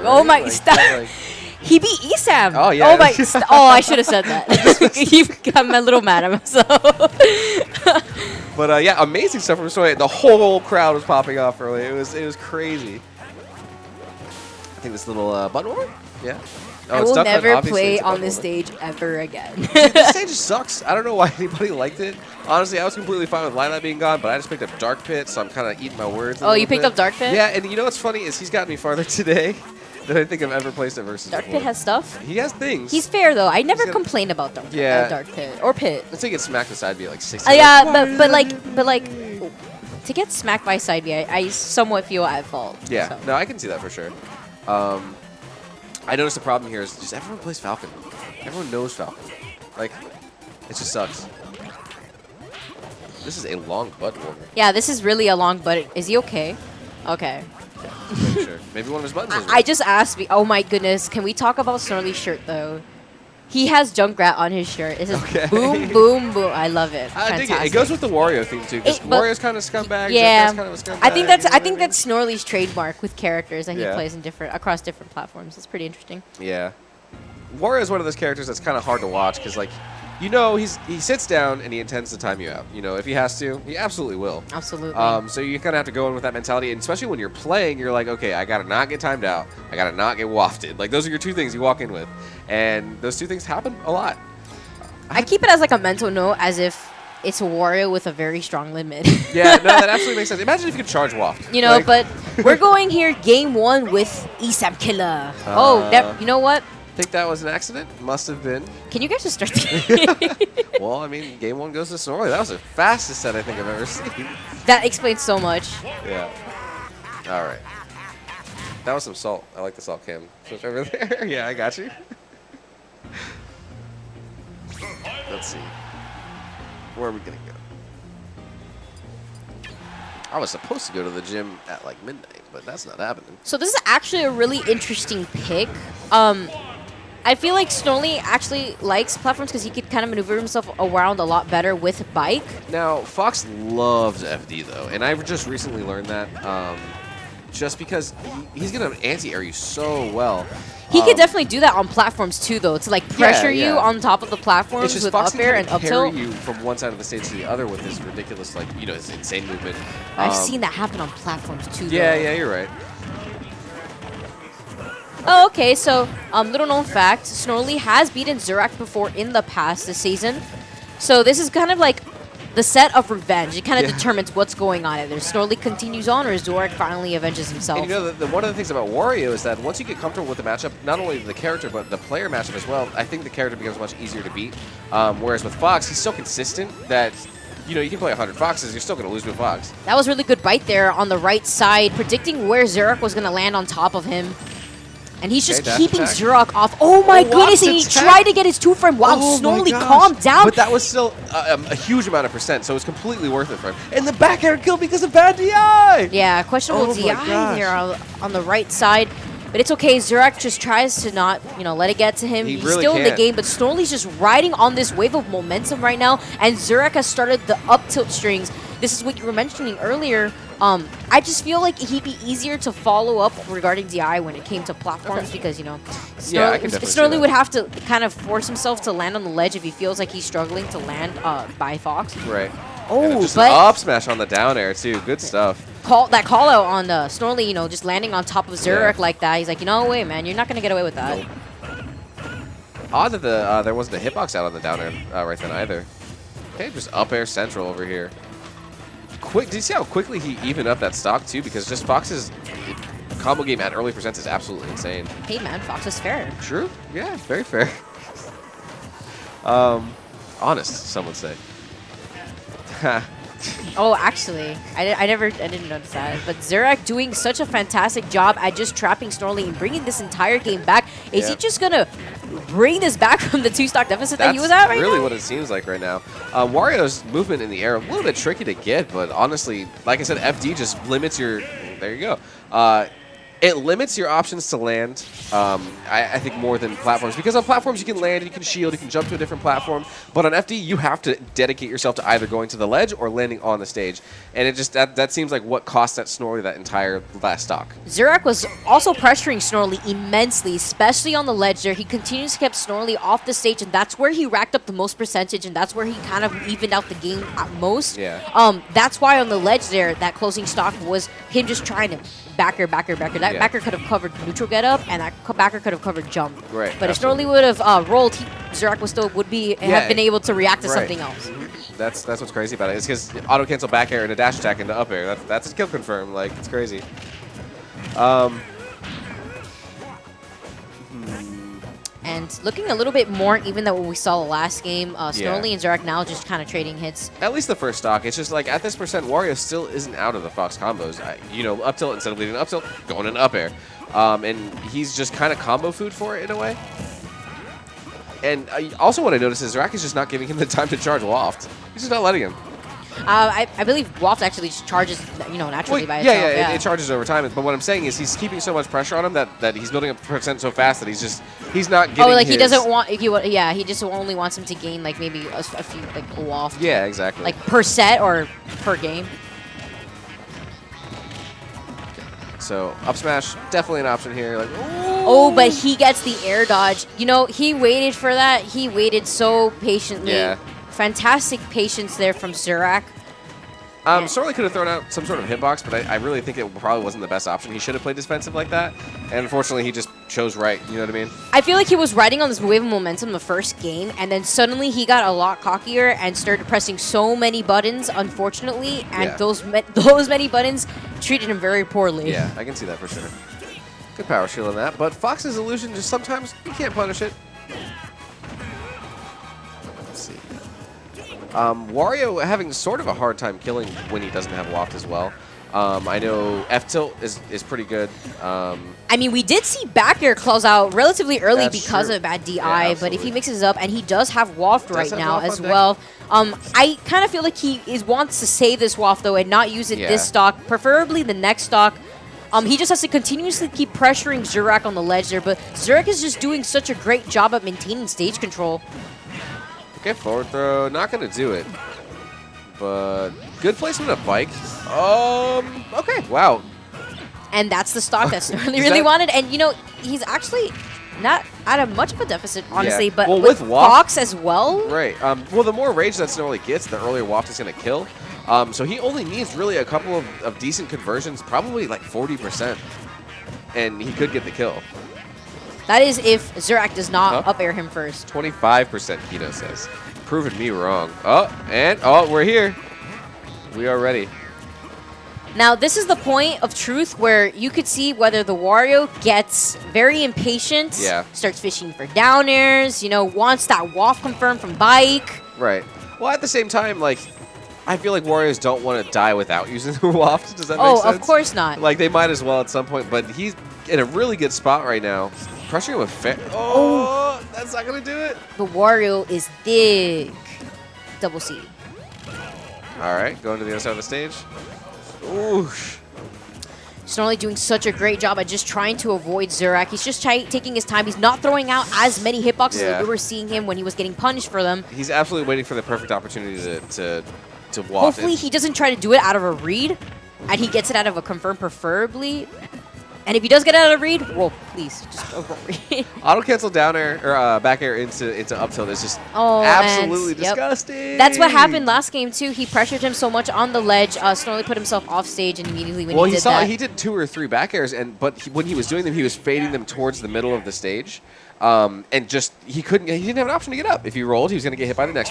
right? Oh my, Like, stop. like, He beat Esam. Oh, yeah. Oh my. Oh, I should have said that. You got me a little mad at myself. but yeah, amazing stuff from Snorley. The whole crowd was popping off early. It was crazy. I think this little button warmer? Yeah. Oh, I it's will duck hunt. never Obviously, play it's a on button this warmer. stage ever again. Dude, this stage just sucks. I don't know why anybody liked it. Honestly, I was completely fine with Lilac being gone, but I just picked up Dark Pit, so I'm kind of eating my words. Oh, you picked up Dark Pit? Yeah, and you know what's funny is he's gotten me farther today than I think I've ever placed it versus Dark before. Pit has stuff. He has things. He's fair though. I never got- complain about Dark Pit. Yeah. Dark Pit or Pit. Let's say he gets smacked with side B at like 60. Yeah, but like to get smacked by side B, I somewhat feel at fault. Yeah, so. no, I can see that for sure. I noticed the problem here is just everyone plays Falcon. Everyone knows Falcon. Like, it just sucks. This is a long butt warmer. Yeah, this is really a long butt. Is he okay? Okay. Pretty sure. Maybe one of his buttons is I just asked me. Oh my goodness! Can we talk about Snorley's shirt though? He has Junkrat on his shirt. It says Okay. boom, boom, boom. I love it. I dig Fantastic. it. It goes with the Wario theme too, because But- Wario's kind of scumbag. Yeah, Junkrat's kind of a scumbag. I think that's you know I what think mean? that's Snorley's trademark with characters that he Yeah. plays in across different platforms. It's pretty interesting. Yeah. Wario is one of those characters that's kind of hard to watch because, like, you know, he sits down and he intends to time you out. You know, if he has to, he absolutely will. Absolutely. So you kind of have to go in with that mentality, and especially when you're playing, you're like, okay, I gotta not get timed out, I gotta not get wafted. Like those are your two things you walk in with, and those two things happen a lot. I keep it as like a mental note, as if it's a Wario with a very strong limit. Yeah, no, that absolutely makes sense. Imagine if you could charge waft. You know, Like, but we're going here game one with Esam Killer. You know what? think that was an accident. Must have been. Can you guys just start the game? Well, I mean, game one goes to Snorley. That was the fastest set I think I've ever seen. That explains so much. Yeah. All right. That was some salt. I like the salt cam. Switch over there. Yeah, I got you. Let's see. Where are we going to go? I was supposed to go to the gym at like midnight, but that's not happening. So this is actually a really interesting pick. I feel like Snorley actually likes platforms because he could kind of maneuver himself around a lot better with bike. Now, Fox loves FD, though, and I've just recently learned that just because he's going to anti-air you so well. He could definitely do that on platforms too, though, to like pressure yeah. you on top of the platforms It's just with Fox up air and can up carry tilt. you from one side of the stage to the other with this ridiculous, like, you know, this insane movement. I've seen that happen on platforms too, though. Yeah, you're right. Oh, okay, so little known fact, Snorley has beaten Zurak before in the past this season. So this is kind of like the set of revenge. It kind of determines what's going on. Either Snorley continues on or Zurak finally avenges himself. And you know, one of the things about Wario is that once you get comfortable with the matchup, not only the character, but the player matchup as well, I think the character becomes much easier to beat. Whereas with Fox, he's so consistent that, you know, you can play 100 Foxes, you're still going to lose with Fox. That was really good bite there on the right side, predicting where Zurak was going to land on top of him. And he's just dash keeping attack. Zurak off. Oh my goodness, and he attack. tried to get his two-frame. Wow, Oh my Snorley gosh. calmed down. But that was still a huge amount of percent, so it's completely worth it for him. And the back air kill because of bad DI! Yeah, questionable Oh my DI gosh. there on the right side. But it's okay. Zurak just tries to not, let it get to him. He He's really still in the can't. game, but Snorley's just riding on this wave of momentum right now, and Zurak has started the up tilt strings. This is what you were mentioning earlier. I just feel like he'd be easier to follow up regarding DI when it came to platforms because, Yeah, I can definitely see Snorley that. would have to kind of force himself to land on the ledge if he feels like he's struggling to land by Fox. Right. Oh, and just but an up smash on the down air, too. Good stuff. call out on Snorley, just landing on top of Zurak Yeah. like that. He's like, wait, man, you're not going to get away with that. Nope. Odd that there wasn't a hitbox out on the down air right then either. Okay, just up air central over here. Did you see how quickly he evened up that stock, too? Because just Fox's combo game at early percents is absolutely insane. Hey, man, Fox is fair. True. Yeah, very fair. Honest, some would say. Oh, actually, I didn't notice that. But Zurak doing such a fantastic job at just trapping Snorley and bringing this entire game back. Is he just going to bring this back from the two-stock deficit that he was at right really now? what it seems like right now. Wario's movement in the air, a little bit tricky to get, but honestly, like I said, FD just limits your... There you go. It limits your options to land, I think, more than platforms. Because on platforms, you can land, you can shield, you can jump to a different platform. But on FD, you have to dedicate yourself to either going to the ledge or landing on the stage. And it just that seems like what cost that Snorley that entire last stock. Zurak was also pressuring Snorley immensely, especially on the ledge there. He continues to keep Snorley off the stage, and that's where he racked up the most percentage, and that's where he kind of evened out the game at most. Yeah. That's why on the ledge there, that closing stock was him just trying to backer. That backer could have covered neutral get up, and that backer could have covered jump. Right. But if Snorley would have rolled, Zurak would have been able to react to right. something else. That's what's crazy about it. It's because auto cancel back air and a dash attack into up air. That's a kill confirm. Like, it's crazy. And looking a little bit more even than what we saw last game, Snorley and Zurak now just kind of trading hits. At least the first stock. It's just like at this percent, Wario still isn't out of the Fox combos. You know, up tilt instead of leading up tilt, going in up air. And he's just kind of combo food for it in a way. And also what I noticed is Zurak is just not giving him the time to charge Waft. He's just not letting him. I believe Waft actually just charges, naturally by itself. Yeah, it charges over time. But what I'm saying is he's keeping so much pressure on him that he's building up percent so fast that he's not getting. Oh, like he doesn't want. He just only wants him to gain like maybe a few like a Waft. Yeah, exactly. Like per set or per game. So up smash definitely an option here. Like, oh, but he gets the air dodge. You know, he waited for that. He waited so patiently. Yeah. Fantastic patience there from Zurak. Snorley could have thrown out some sort of hitbox, but I really think it probably wasn't the best option. He should have played defensive like that, and unfortunately, he just chose right. You know what I mean? I feel like he was riding on this wave of momentum the first game, and then suddenly he got a lot cockier and started pressing so many buttons, unfortunately, and those many buttons treated him very poorly. Yeah, I can see that for sure. Good power shield on that, but Fox's illusion just sometimes you can't punish it. Let's see. Wario having sort of a hard time killing when he doesn't have Waft as well. I know F-tilt is pretty good. I mean, we did see back air close out relatively early because of bad DI, but if he mixes up, and he does have Waft right now as well. I kind of feel like he wants to save this Waft, though, and not use it this stock, preferably the next stock. He just has to continuously keep pressuring Zurak on the ledge there, but Zurak is just doing such a great job at maintaining stage control. Okay, forward throw. Not going to do it. But good placement of bike. Okay, wow. And that's the stock that Snorley really wanted. And, he's actually not at a much of a deficit, honestly, but with Fox as well. Right. Well, the more rage that Snorley gets, the earlier Waft is going to kill. So he only needs really a couple of decent conversions, probably like 40%. And he could get the kill. That is if Zurak does not up air him first. 25%, Kino says. Proving me wrong. We're here. We are ready. Now, this is the point of truth where you could see whether the Wario gets very impatient, starts fishing for down airs, wants that Waft confirm from bike. Right. Well, at the same time, like, I feel like Warriors don't want to die without using the Waft. Does that make sense? Oh, of course not. Like, they might as well at some point, but he's in a really good spot right now. Pressuring with that's not going to do it. The Wario is big. Double C. All right, going to the other side of the stage. Oosh. Snorley doing such a great job at just trying to avoid Zurak. He's just taking his time. He's not throwing out as many hitboxes as we were seeing him when he was getting punished for them. He's absolutely waiting for the perfect opportunity to waft. Hopefully he doesn't try to do it out of a read, and he gets it out of a confirm preferably. And if he does get out of the read, well, please, just go for it. Auto cancel down air or back air into up tilt is just absolutely disgusting. That's what happened last game too. He pressured him so much on the ledge. Snorley put himself off stage, and immediately when he did that, he did 2 or 3 back airs, but when he was doing them, he was fading them towards the middle of the stage, and he didn't have an option to get up. If he rolled, he was going to get hit by the next one.